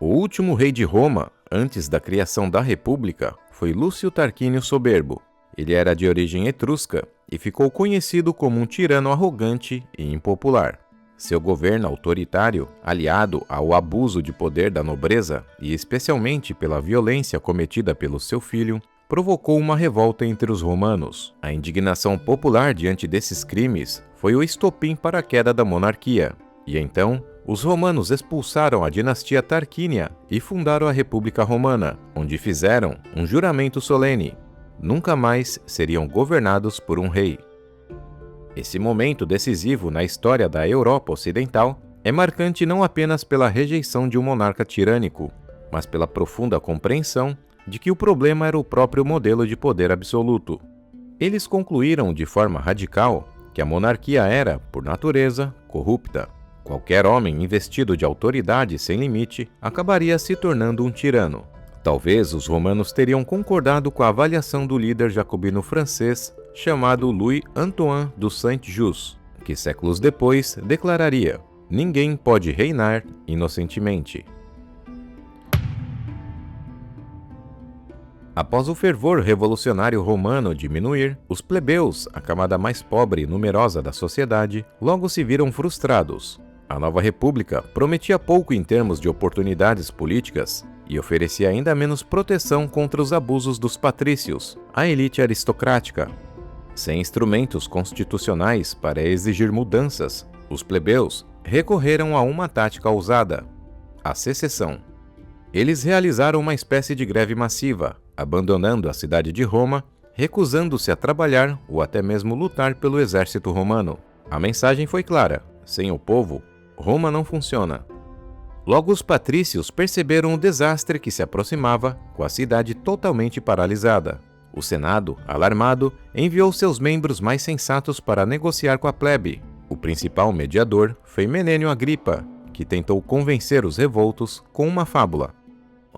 O último rei de Roma, antes da criação da República, foi Lúcio Tarquínio Soberbo. Ele era de origem etrusca e ficou conhecido como um tirano arrogante e impopular. Seu governo autoritário, aliado ao abuso de poder da nobreza e especialmente pela violência cometida pelo seu filho, provocou uma revolta entre os romanos. A indignação popular diante desses crimes foi o estopim para a queda da monarquia, e então os romanos expulsaram a dinastia Tarquínia e fundaram a República Romana, onde fizeram um juramento solene: nunca mais seriam governados por um rei. Esse momento decisivo na história da Europa Ocidental é marcante não apenas pela rejeição de um monarca tirânico, mas pela profunda compreensão de que o problema era o próprio modelo de poder absoluto. Eles concluíram de forma radical que a monarquia era, por natureza, corrupta. Qualquer homem investido de autoridade sem limite acabaria se tornando um tirano. Talvez os romanos teriam concordado com a avaliação do líder jacobino francês chamado Louis Antoine dos Saint-Just, que séculos depois declararia: ninguém pode reinar inocentemente. Após o fervor revolucionário romano diminuir, os plebeus, a camada mais pobre e numerosa da sociedade, logo se viram frustrados. A nova república prometia pouco em termos de oportunidades políticas e oferecia ainda menos proteção contra os abusos dos patrícios, a elite aristocrática. Sem instrumentos constitucionais para exigir mudanças, os plebeus recorreram a uma tática ousada: a secessão. Eles realizaram uma espécie de greve massiva, abandonando a cidade de Roma, recusando-se a trabalhar ou até mesmo lutar pelo exército romano. A mensagem foi clara: sem o povo, Roma não funciona. Logo os patrícios perceberam o desastre que se aproximava, com a cidade totalmente paralisada. O Senado, alarmado, enviou seus membros mais sensatos para negociar com a plebe. O principal mediador foi Menênio Agripa, que tentou convencer os revoltos com uma fábula.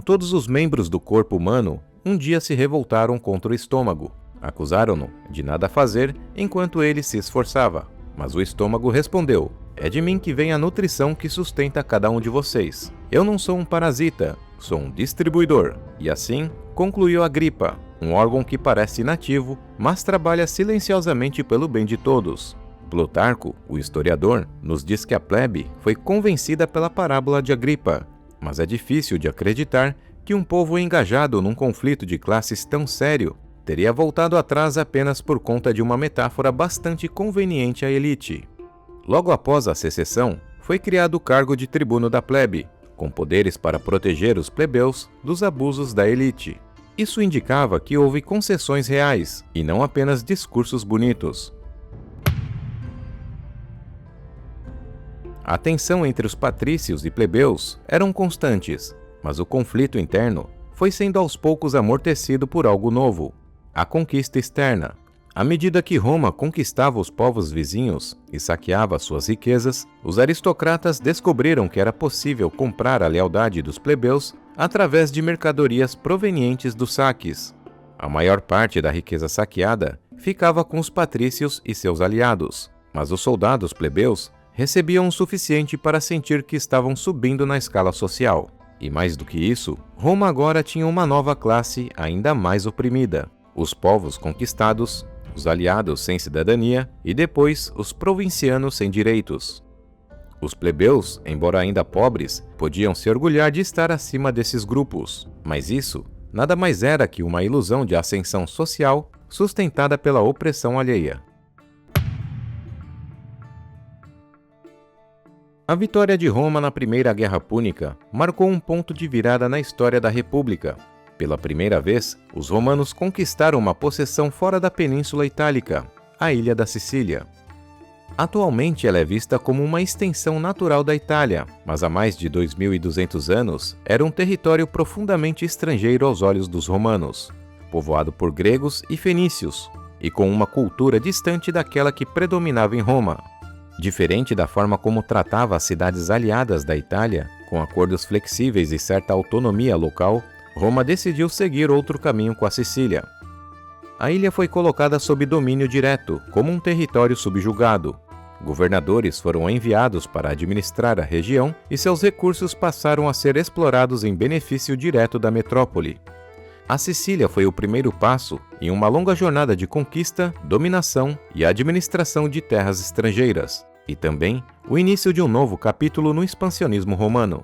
Todos os membros do corpo humano um dia se revoltaram contra o estômago. Acusaram-no de nada fazer enquanto ele se esforçava. Mas o estômago respondeu: é de mim que vem a nutrição que sustenta cada um de vocês. Eu não sou um parasita, sou um distribuidor. E assim, concluiu Agripa, um órgão que parece inativo, mas trabalha silenciosamente pelo bem de todos. Plutarco, o historiador, nos diz que a plebe foi convencida pela parábola de Agripa, mas é difícil de acreditar que um povo engajado num conflito de classes tão sério teria voltado atrás apenas por conta de uma metáfora bastante conveniente à elite. Logo após a secessão, foi criado o cargo de tribuno da plebe, com poderes para proteger os plebeus dos abusos da elite. Isso indicava que houve concessões reais, e não apenas discursos bonitos. A tensão entre os patrícios e plebeus eram constantes, mas o conflito interno foi sendo aos poucos amortecido por algo novo: a conquista externa. À medida que Roma conquistava os povos vizinhos e saqueava suas riquezas, os aristocratas descobriram que era possível comprar a lealdade dos plebeus através de mercadorias provenientes dos saques. A maior parte da riqueza saqueada ficava com os patrícios e seus aliados, mas os soldados plebeus recebiam o suficiente para sentir que estavam subindo na escala social. E mais do que isso, Roma agora tinha uma nova classe ainda mais oprimida: os povos conquistados, os aliados sem cidadania e depois os provincianos sem direitos. Os plebeus, embora ainda pobres, podiam se orgulhar de estar acima desses grupos, mas isso nada mais era que uma ilusão de ascensão social sustentada pela opressão alheia. A vitória de Roma na Primeira Guerra Púnica marcou um ponto de virada na história da República. Pela primeira vez, os romanos conquistaram uma possessão fora da Península Itálica, a ilha da Sicília. Atualmente ela é vista como uma extensão natural da Itália, mas há mais de 2.200 anos era um território profundamente estrangeiro aos olhos dos romanos, povoado por gregos e fenícios, e com uma cultura distante daquela que predominava em Roma. Diferente da forma como tratava as cidades aliadas da Itália, com acordos flexíveis e certa autonomia local, Roma decidiu seguir outro caminho com a Sicília. A ilha foi colocada sob domínio direto, como um território subjugado. Governadores foram enviados para administrar a região e seus recursos passaram a ser explorados em benefício direto da metrópole. A Sicília foi o primeiro passo em uma longa jornada de conquista, dominação e administração de terras estrangeiras, e também o início de um novo capítulo no expansionismo romano.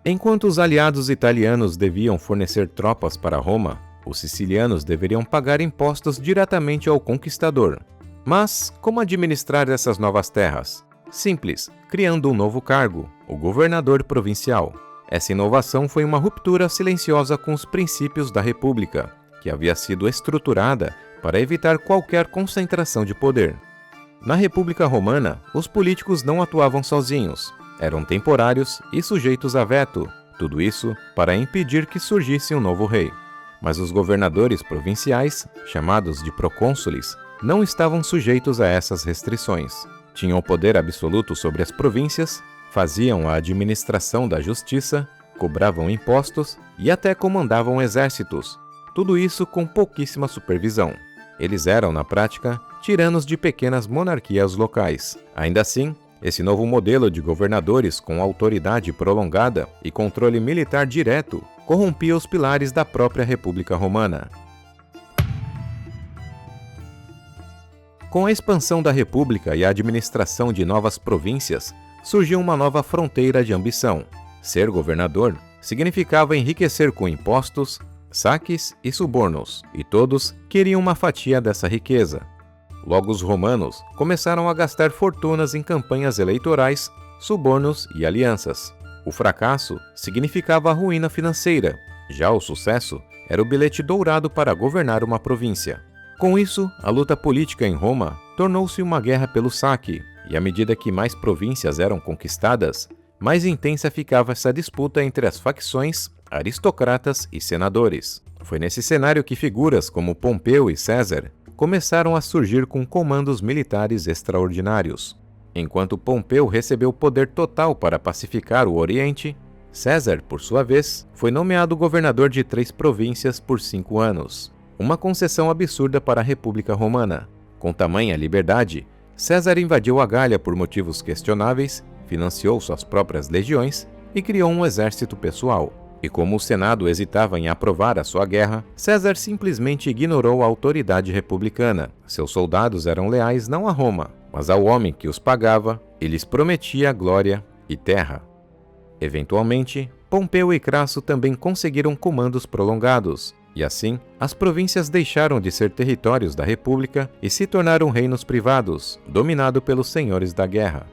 Enquanto os aliados italianos deviam fornecer tropas para Roma, os sicilianos deveriam pagar impostos diretamente ao conquistador. Mas como administrar essas novas terras? Simples, criando um novo cargo, o governador provincial. Essa inovação foi uma ruptura silenciosa com os princípios da República, que havia sido estruturada para evitar qualquer concentração de poder. Na República Romana, os políticos não atuavam sozinhos, eram temporários e sujeitos a veto, tudo isso para impedir que surgisse um novo rei. Mas os governadores provinciais, chamados de procônsules, não estavam sujeitos a essas restrições. Tinham poder absoluto sobre as províncias, faziam a administração da justiça, cobravam impostos e até comandavam exércitos, tudo isso com pouquíssima supervisão. Eles eram, na prática, tiranos de pequenas monarquias locais. Ainda assim, esse novo modelo de governadores com autoridade prolongada e controle militar direto corrompia os pilares da própria República Romana. Com a expansão da República e a administração de novas províncias, surgiu uma nova fronteira de ambição. Ser governador significava enriquecer com impostos, saques e subornos, e todos queriam uma fatia dessa riqueza. Logo, os romanos começaram a gastar fortunas em campanhas eleitorais, subornos e alianças. O fracasso significava a ruína financeira, já o sucesso era o bilhete dourado para governar uma província. Com isso, a luta política em Roma tornou-se uma guerra pelo saque, e à medida que mais províncias eram conquistadas, mais intensa ficava essa disputa entre as facções, aristocratas e senadores. Foi nesse cenário que figuras como Pompeu e César começaram a surgir com comandos militares extraordinários. Enquanto Pompeu recebeu poder total para pacificar o Oriente, César, por sua vez, foi nomeado governador de 3 províncias por 5 anos. Uma concessão absurda para a República Romana. Com tamanha liberdade, César invadiu a Gália por motivos questionáveis, financiou suas próprias legiões e criou um exército pessoal. E como o Senado hesitava em aprovar a sua guerra, César simplesmente ignorou a autoridade republicana. Seus soldados eram leais não a Roma, mas ao homem que os pagava e lhes prometia glória e terra. Eventualmente, Pompeu e Crasso também conseguiram comandos prolongados, e assim, as províncias deixaram de ser territórios da República e se tornaram reinos privados, dominados pelos senhores da guerra.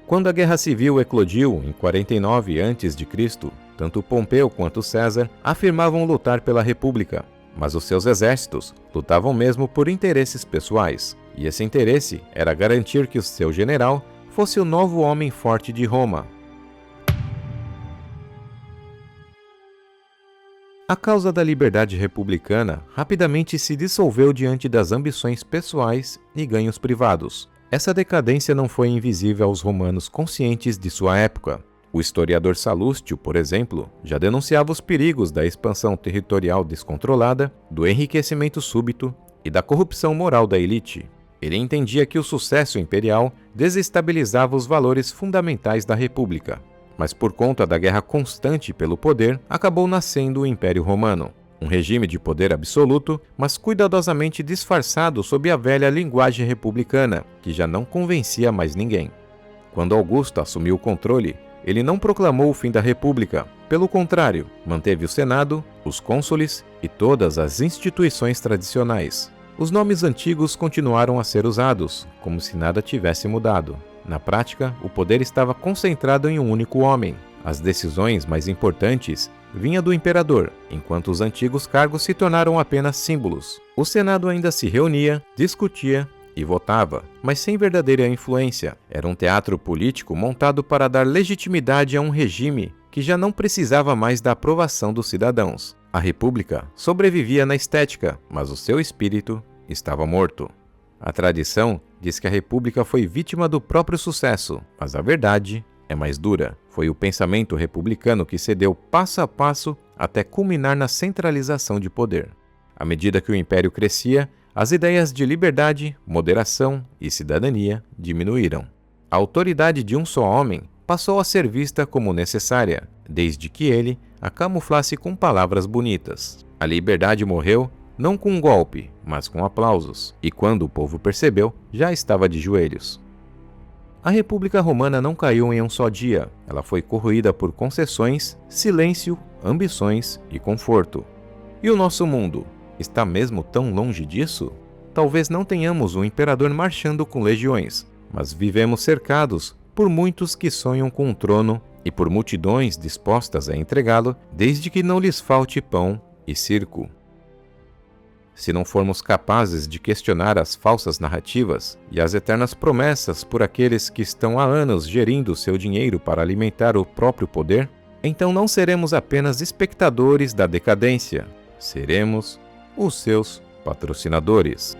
Quando a Guerra Civil eclodiu em 49 a.C., tanto Pompeu quanto César afirmavam lutar pela República, mas os seus exércitos lutavam mesmo por interesses pessoais, e esse interesse era garantir que o seu general fosse o novo homem forte de Roma. A causa da liberdade republicana rapidamente se dissolveu diante das ambições pessoais e ganhos privados. Essa decadência não foi invisível aos romanos conscientes de sua época. O historiador Salústio, por exemplo, já denunciava os perigos da expansão territorial descontrolada, do enriquecimento súbito e da corrupção moral da elite. Ele entendia que o sucesso imperial desestabilizava os valores fundamentais da República. Mas por conta da guerra constante pelo poder, acabou nascendo o Império Romano, um regime de poder absoluto, mas cuidadosamente disfarçado sob a velha linguagem republicana, que já não convencia mais ninguém. Quando Augusto assumiu o controle, ele não proclamou o fim da República. Pelo contrário, manteve o Senado, os cônsules e todas as instituições tradicionais. Os nomes antigos continuaram a ser usados, como se nada tivesse mudado. Na prática, o poder estava concentrado em um único homem. As decisões mais importantes vinham do imperador, enquanto os antigos cargos se tornaram apenas símbolos. O Senado ainda se reunia, discutia e votava, mas sem verdadeira influência. Era um teatro político montado para dar legitimidade a um regime que já não precisava mais da aprovação dos cidadãos. A República sobrevivia na estética, mas o seu espírito estava morto. A tradição diz que a República foi vítima do próprio sucesso, mas a verdade é mais dura. Foi o pensamento republicano que cedeu passo a passo até culminar na centralização de poder. À medida que o império crescia, as ideias de liberdade, moderação e cidadania diminuíram. A autoridade de um só homem passou a ser vista como necessária, desde que ele a camuflasse com palavras bonitas. A liberdade morreu não com um golpe, mas com aplausos, e quando o povo percebeu, já estava de joelhos. A República Romana não caiu em um só dia. Ela foi corroída por concessões, silêncio, ambições e conforto. E o nosso mundo está mesmo tão longe disso? Talvez não tenhamos um imperador marchando com legiões, mas vivemos cercados por muitos que sonham com um trono e por multidões dispostas a entregá-lo, desde que não lhes falte pão e circo. Se não formos capazes de questionar as falsas narrativas e as eternas promessas por aqueles que estão há anos gerindo seu dinheiro para alimentar o próprio poder, então não seremos apenas espectadores da decadência, seremos os seus patrocinadores.